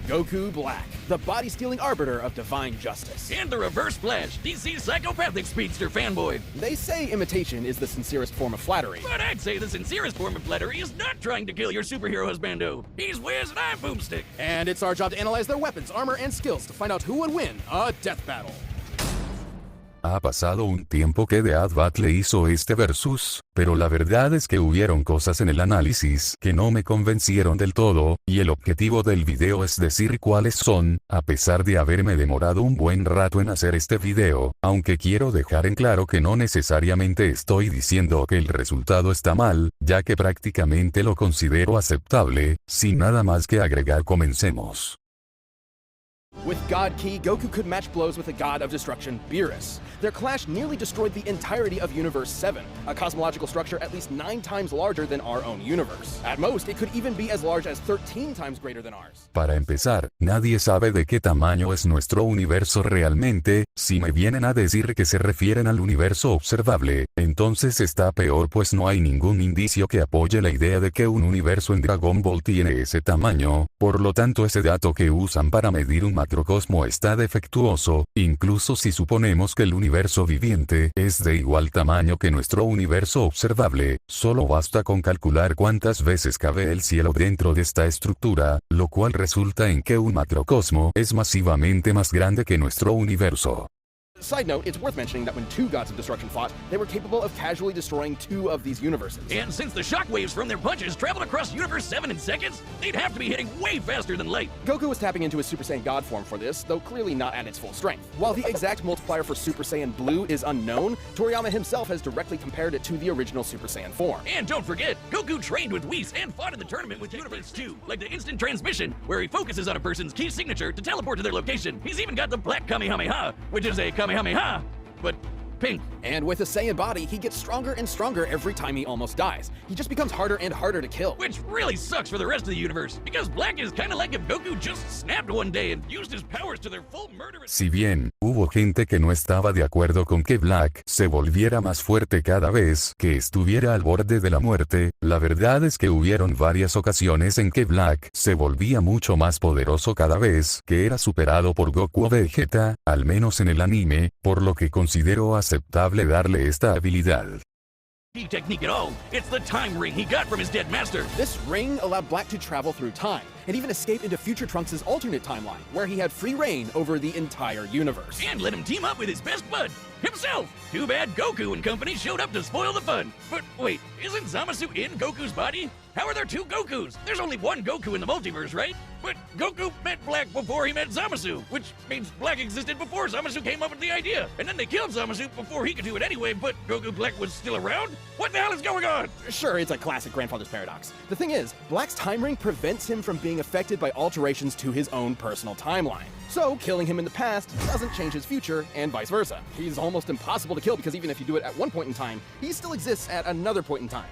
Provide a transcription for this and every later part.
Goku Black, the body-stealing arbiter of divine justice. And the Reverse Flash, DC's psychopathic speedster fanboy. They say imitation is the sincerest form of flattery. But I'd say the sincerest form of flattery is not trying to kill your superhero husbando. He's Wiz and I'm Boomstick. And it's our job to analyze their weapons, armor, and skills to find out who would win a death battle. Ha pasado un tiempo que The Ad Battle hizo este versus, pero la verdad es que hubieron cosas en el análisis que no me convencieron del todo, y el objetivo del video es decir cuáles son, a pesar de haberme demorado un buen rato en hacer este video, aunque quiero dejar en claro que no necesariamente estoy diciendo que el resultado está mal, ya que prácticamente lo considero aceptable. Sin nada más que agregar, comencemos. With God Ki, Goku could match blows with the god of destruction, Beerus. Their clash nearly destroyed the entirety of Universe 7, a cosmological structure at least 9 times larger than our own universe. At most, it could even be as large as 13 times greater than ours. Para empezar, nadie sabe de qué tamaño es nuestro universo realmente. Si me vienen a decir que se refieren al universo observable, entonces está peor, pues no hay ningún indicio que apoye la idea de que un universo en Dragon Ball tiene ese tamaño. Por lo tanto, ese dato que usan para medir un macrocosmo está defectuoso, incluso si suponemos que el universo viviente es de igual tamaño que nuestro universo observable. Solo basta con calcular cuántas veces cabe el cielo dentro de esta estructura, lo cual resulta en que un macrocosmo es masivamente más grande que nuestro universo. Side note, it's worth mentioning that when 2 gods of destruction fought, they were capable of casually destroying 2 of these universes. And since the shockwaves from their punches traveled across Universe 7 in seconds, they'd have to be hitting way faster than light. Goku was tapping into his Super Saiyan God form for this, though clearly not at its full strength. While the exact multiplier for Super Saiyan Blue is unknown, Toriyama himself has directly compared it to the original Super Saiyan form. And don't forget, Goku trained with Whis and fought in the tournament with Universe 2, like the instant transmission, where he focuses on a person's key signature to teleport to their location. He's even got the Black Kamehameha, which is a Kamehameha, but pink. And with a Saiyan body, he gets stronger and stronger every time he almost dies. He just becomes harder and harder to kill. Which really sucks for the rest of the universe, because Black is kinda like if Goku just snapped one day and used his powers to their full murderous... Si bien, hubo gente que no estaba de acuerdo con que Black se volviera más fuerte cada vez que estuviera al borde de la muerte, la verdad es que hubieron varias ocasiones en que Black se volvía mucho más poderoso cada vez que era superado por Goku o Vegeta, al menos en el anime, por lo que considero aceptable darle esta habilidad. Technique at all. It's the time ring he got from his dead master. This ring allowed Black to travel through time, and even escape into Future Trunks' alternate timeline, where he had free reign over the entire universe. And let him team up with his best bud, himself. Too bad Goku and company showed up to spoil the fun. But wait, isn't Zamasu in Goku's body? How are there 2 Gokus? There's only one Goku in the multiverse, right? But Goku met Black before he met Zamasu, which means Black existed before Zamasu came up with the idea. And then they killed Zamasu before he could do it anyway, but Goku Black was still around? What the hell is going on? Sure, it's a classic grandfather's paradox. The thing is, Black's time ring prevents him from being affected by alterations to his own personal timeline. So, killing him in the past doesn't change his future, and vice versa. He's almost impossible to kill because even if you do it at one point in time, he still exists at another point in time.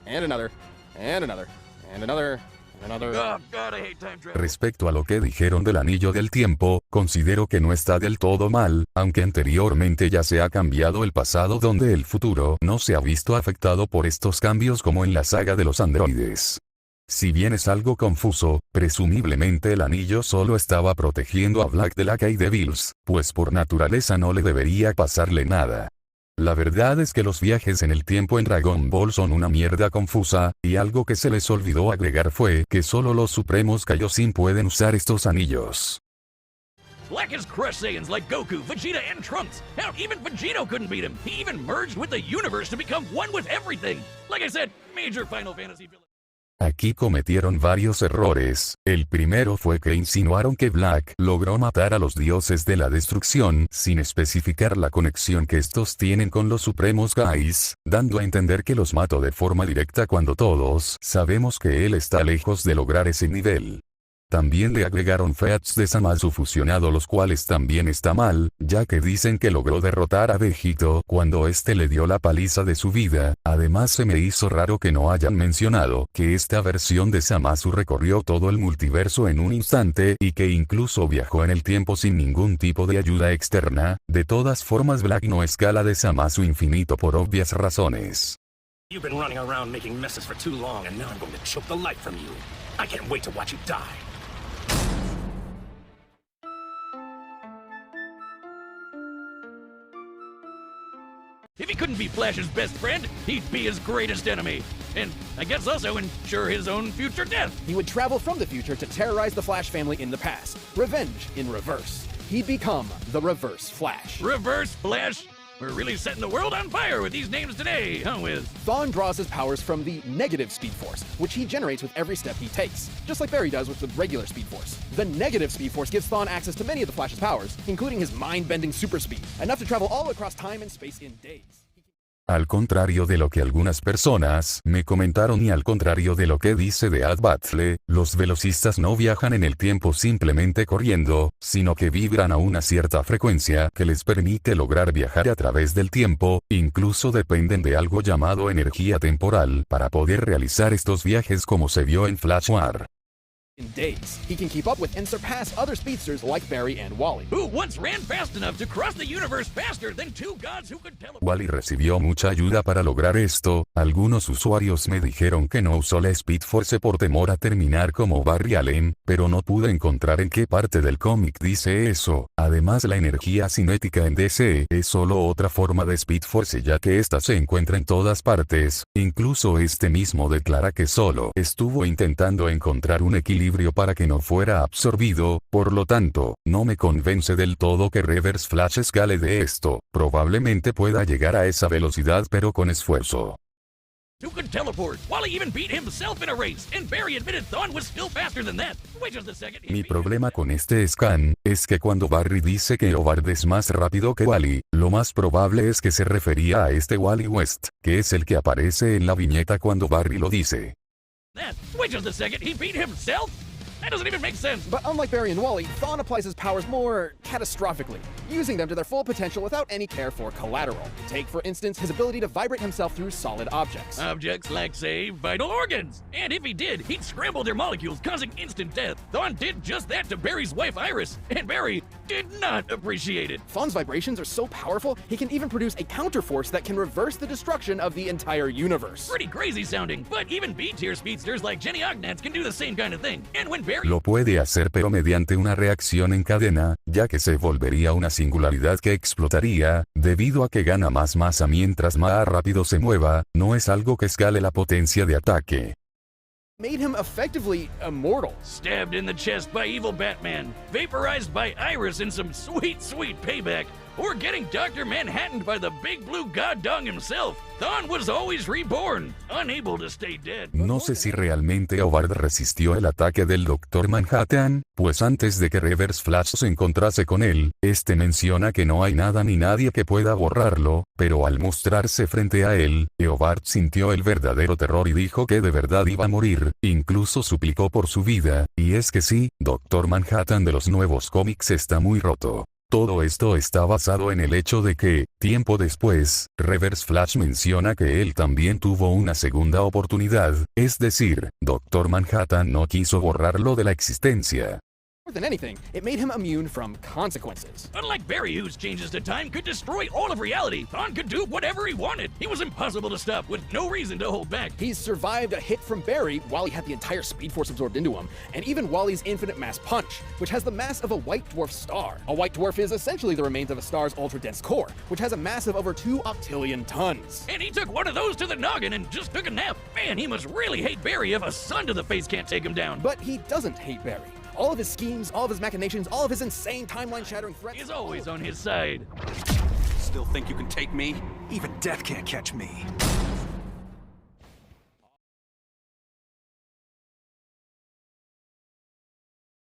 And another, and another, and another, and another. Oh, God, I hate time travel. Respecto a lo que dijeron del anillo del tiempo, considero que no está del todo mal, aunque anteriormente ya se ha cambiado el pasado donde el futuro no se ha visto afectado por estos cambios como en la saga de los androides. Si bien es algo confuso, presumiblemente el anillo solo estaba protegiendo a Black de la caída de Bills, pues por naturaleza no le debería pasarle nada. La verdad es que los viajes en el tiempo en Dragon Ball son una mierda confusa, y algo que se les olvidó agregar fue que solo los supremos Kaiosin pueden usar estos anillos. Black has crushed Saiyans like Goku, Vegeta, and Trunks. Hell, even Vegito couldn't beat him. He even merged with the universe to become one with everything. Like I said, major Final Fantasy villain. Aquí cometieron varios errores. El primero fue que insinuaron que Black logró matar a los dioses de la destrucción sin especificar la conexión que estos tienen con los supremos Kais, dando a entender que los mató de forma directa cuando todos sabemos que él está lejos de lograr ese nivel. También le agregaron feats de Zamasu fusionado, los cuales también está mal, ya que dicen que logró derrotar a Vegito cuando este le dio la paliza de su vida. Además se me hizo raro que no hayan mencionado que esta versión de Zamasu recorrió todo el multiverso en un instante y que incluso viajó en el tiempo sin ningún tipo de ayuda externa. De todas formas, Black no escala de Zamasu infinito por obvias razones. You've been running around making messes for too long, and now I'm going to choke the life from you. I can't wait to watch you die. If he couldn't be Flash's best friend, he'd be his greatest enemy. And I guess also ensure his own future death. He would travel from the future to terrorize the Flash family in the past. Revenge in reverse. He'd become the Reverse Flash. Reverse Flash? We're really setting the world on fire with these names today, huh, Wiz? Thawne draws his powers from the negative Speed Force, which he generates with every step he takes, just like Barry does with the regular Speed Force. The negative Speed Force gives Thawne access to many of the Flash's powers, including his mind-bending super speed, enough to travel all across time and space in days. Al contrario de lo que algunas personas me comentaron y al contrario de lo que dice The Ad Battle, los velocistas no viajan en el tiempo simplemente corriendo, sino que vibran a una cierta frecuencia que les permite lograr viajar a través del tiempo, incluso dependen de algo llamado energía temporal para poder realizar estos viajes como se vio en Flash War. In days, he can keep up with and surpass other speedsters like Barry and Wally. Who once ran fast enough to cross the universe faster than two gods who could teleport. Wally recibió mucha ayuda para lograr esto. Algunos usuarios me dijeron que no usó la Speed Force por temor a terminar como Barry Allen, pero no pude encontrar en qué parte del cómic dice eso. Además, la energía cinética en DC es solo otra forma de Speed Force, ya que esta se encuentra en todas partes. Incluso este mismo declara que solo estuvo intentando encontrar un equilibrio para que no fuera absorbido. Por lo tanto, no me convence del todo que Reverse Flash escale de esto. Probablemente pueda llegar a esa velocidad, pero con esfuerzo. Who could teleport? Wally even beat himself in a race, and Barry admitted Thawne was still faster than that. Wait just a second. Mi problema con este scan es que cuando Barry dice que Howard es más rápido que Wally, lo más probable es que se refería a este Wally West, que es el que aparece en la viñeta cuando Barry lo dice. Wait just a second, he beat himself? That doesn't even make sense. But unlike Barry and Wally, Thawne applies his powers more catastrophically, using them to their full potential without any care for collateral. Take, for instance, his ability to vibrate himself through solid objects. Objects like, say, vital organs. And if he did, he'd scramble their molecules, causing instant death. Thawne did just that to Barry's wife Iris, and Barry did not appreciate it. Thawne's vibrations are so powerful, he can even produce a counterforce that can reverse the destruction of the entire universe. Pretty crazy sounding, but even B-tier speedsters like Jenny Ognats can do the same kind of thing. And when Barry... Lo puede hacer, pero mediante una reacción en cadena, ya que se volvería una singularidad que explotaría, debido a que gana más masa mientras más rápido se mueva. No es algo que escale la potencia de ataque. Made him effectively immortal. Stabbed in the chest by evil Batman, vaporized by Iris in some sweet, sweet payback, or getting Dr. Manhattaned by the big blue god dong himself. Thawne was always reborn, unable to stay dead. No sé si realmente Howard resistió el ataque del Dr. Manhattan, pues antes de que Reverse Flash se encontrase con él, este menciona que no hay nada ni nadie que pueda borrarlo, pero al mostrarse frente a él, Howard sintió el verdadero terror y dijo que de verdad iba a morir, incluso suplicó por su vida, y es que sí, Dr. Manhattan de los nuevos cómics está muy roto. Todo esto está basado en el hecho de que, tiempo después, Reverse Flash menciona que él también tuvo una segunda oportunidad, es decir, Dr. Manhattan no quiso borrarlo de la existencia. More than anything, it made him immune from consequences. Unlike Barry, whose changes to time could destroy all of reality, Thawne could do whatever he wanted. He was impossible to stop, with no reason to hold back. He's survived a hit from Barry while he had the entire Speed Force absorbed into him, and even Wally's infinite mass punch, which has the mass of a white dwarf star. A white dwarf is essentially the remains of a star's ultra-dense core, which has a mass of over 2 octillion tons. And he took one of those to the noggin and just took a nap. Man, he must really hate Barry if a sun to the face can't take him down. But he doesn't hate Barry. All of his schemes, all of his machinations, all of his insane timeline-shattering threats... He's always on his side. Still think you can take me? Even death can't catch me.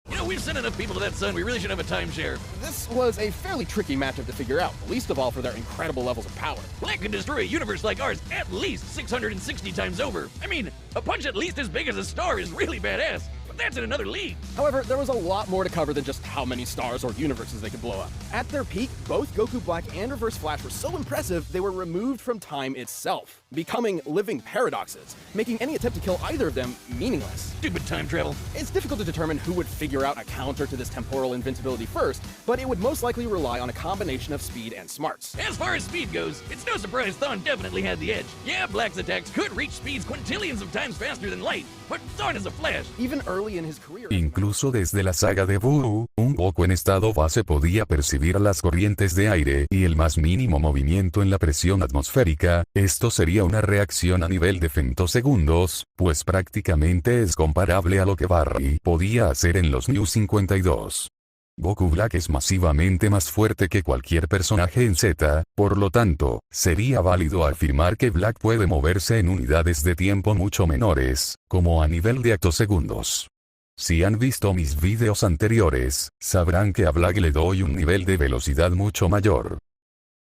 You know, we've sent enough people to that sun, we really should have a timeshare. This was a fairly tricky matchup to figure out, least of all for their incredible levels of power. Black could destroy a universe like ours at least 660 times over. I mean, a punch at least as big as a star is really badass. That's in another league. However, there was a lot more to cover than just how many stars or universes they could blow up. At their peak, both Goku Black and Reverse Flash were so impressive they were removed from time itself, becoming living paradoxes, making any attempt to kill either of them meaningless. Stupid time travel. It's difficult to determine who would figure out a counter to this temporal invincibility first, but it would most likely rely on a combination of speed and smarts. As far as speed goes, it's no surprise Thawne definitely had the edge. Yeah, Black's attacks could reach speeds quintillions of times faster than light, but Thawne is a Flash. Even early Early in his career, Incluso desde la saga de Buu, un Goku en estado base podía percibir las corrientes de aire y el más mínimo movimiento en la presión atmosférica. Esto sería una reacción a nivel de femtosegundos, pues prácticamente es comparable a lo que Barry podía hacer en los New 52. Goku Black es masivamente más fuerte que cualquier personaje en Z, por lo tanto, sería válido afirmar que Black puede moverse en unidades de tiempo mucho menores, como a nivel de hectosegundos. Si han visto mis vídeos anteriores, sabrán que a Black le doy un nivel de velocidad mucho mayor.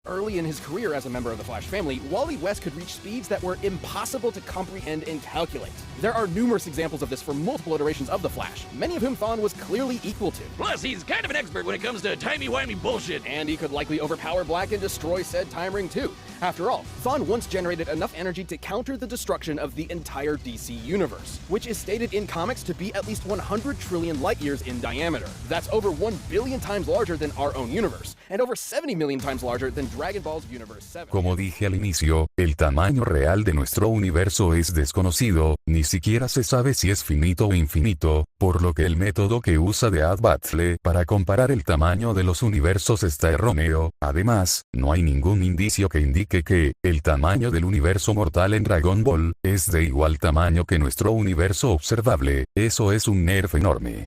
Early in his career as a member of the Flash family, Wally West could reach speeds that were impossible to comprehend and calculate. There are numerous examples of this for multiple iterations of the Flash, many of whom Thawne was clearly equal to. Plus, he's kind of an expert when it comes to timey-wimey bullshit. And he could likely overpower Black and destroy said time ring too. After all, Thawne once generated enough energy to counter the destruction of the entire DC universe, which is stated in comics to be at least 100 trillion light years in diameter. That's over 1 billion times larger than our own universe, and over 70 million times larger than Dragon Ball's Universe 7. Como dije al inicio, el tamaño real de nuestro universo es desconocido, ni siquiera se sabe si es finito o infinito, por lo que el método que usa de Ad Battle para comparar el tamaño de los universos está erróneo. Además, no hay ningún indicio que indique que el tamaño del universo mortal en Dragon Ball es de igual tamaño que nuestro universo observable. Eso es un nerf enorme.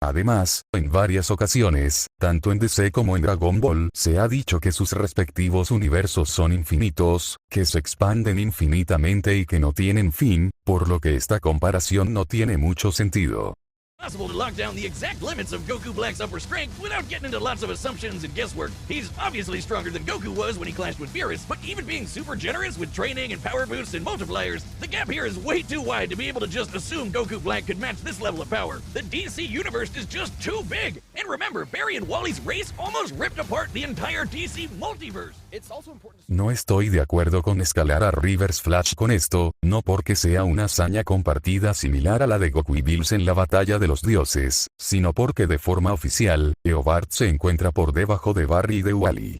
Además, en varias ocasiones, tanto en DC como en Dragon Ball, se ha dicho que sus respectivos universos son infinitos, que se expanden infinitamente y que no tienen fin, por lo que esta comparación no tiene mucho sentido. Possible to lock down the exact limits of Goku Black's upper strength without getting into lots of assumptions and guesswork. He's obviously stronger than Goku was when he clashed with Beerus, but even being super generous with training and power boosts and multipliers, the gap here is way too wide to be able to just assume Goku Black could match this level of power. The DC universe is just too big. And remember, Barry and Wally's race almost ripped apart the entire DC multiverse. It's also important to No estoy de acuerdo con escalar a Reverse Flash con esto, no porque sea una hazaña compartida similar a la de Goku y Bills en la batalla de los dioses, sino porque de forma oficial, Eobard se encuentra por debajo de Barry y de Wally.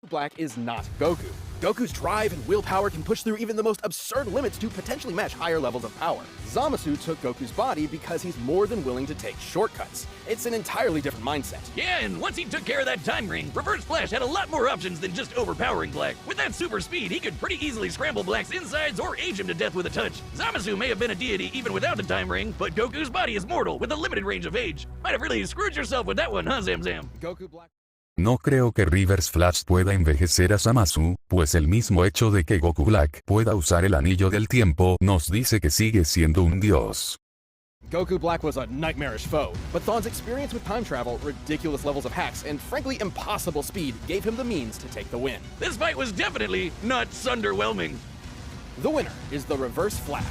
Black is not Goku. Goku's drive and willpower can push through even the most absurd limits to potentially match higher levels of power. Zamasu took Goku's body because he's more than willing to take shortcuts. It's an entirely different mindset. Yeah, and once he took care of that time ring, Reverse Flash had a lot more options than just overpowering Black. With that super speed, he could pretty easily scramble Black's insides or age him to death with a touch. Zamasu may have been a deity even without the time ring, but Goku's body is mortal with a limited range of age. Might have really screwed yourself with that one, huh, Zam Zam? Goku Black. No creo que Reverse Flash pueda envejecer a Zamasu, pues el mismo hecho de que Goku Black pueda usar el anillo del tiempo nos dice que sigue siendo un dios. Goku Black was a nightmarish foe, but Thawne's experience with time travel, ridiculous levels of hacks, and frankly impossible speed gave him the means to take the win. This fight was definitely not underwhelming. The winner is the Reverse Flash.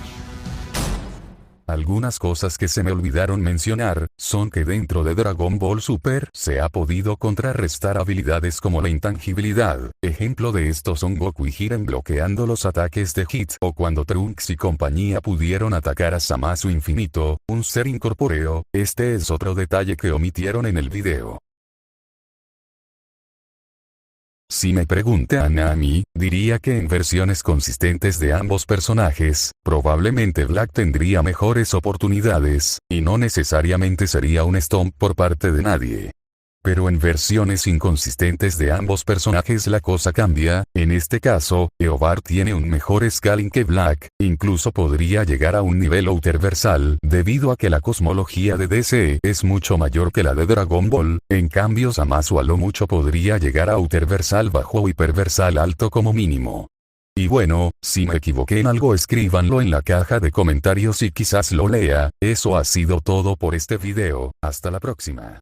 Algunas cosas que se me olvidaron mencionar, son que dentro de Dragon Ball Super se ha podido contrarrestar habilidades como la intangibilidad. Ejemplo de esto son Goku y Jiren bloqueando los ataques de Hit, o cuando Trunks y compañía pudieron atacar a Zamasu Infinito, un ser incorpóreo. Este es otro detalle que omitieron en el video. Si me preguntan a mí, diría que en versiones consistentes de ambos personajes, probablemente Black tendría mejores oportunidades, y no necesariamente sería un stomp por parte de nadie. Pero en versiones inconsistentes de ambos personajes la cosa cambia. En este caso, Eobard tiene un mejor scaling que Black, incluso podría llegar a un nivel outerversal, debido a que la cosmología de DC es mucho mayor que la de Dragon Ball. En cambio Zamasu a lo mucho podría llegar a outerversal bajo o hiperversal alto como mínimo. Y bueno, si me equivoqué en algo escríbanlo en la caja de comentarios y quizás lo lea. Eso ha sido todo por este video, hasta la próxima.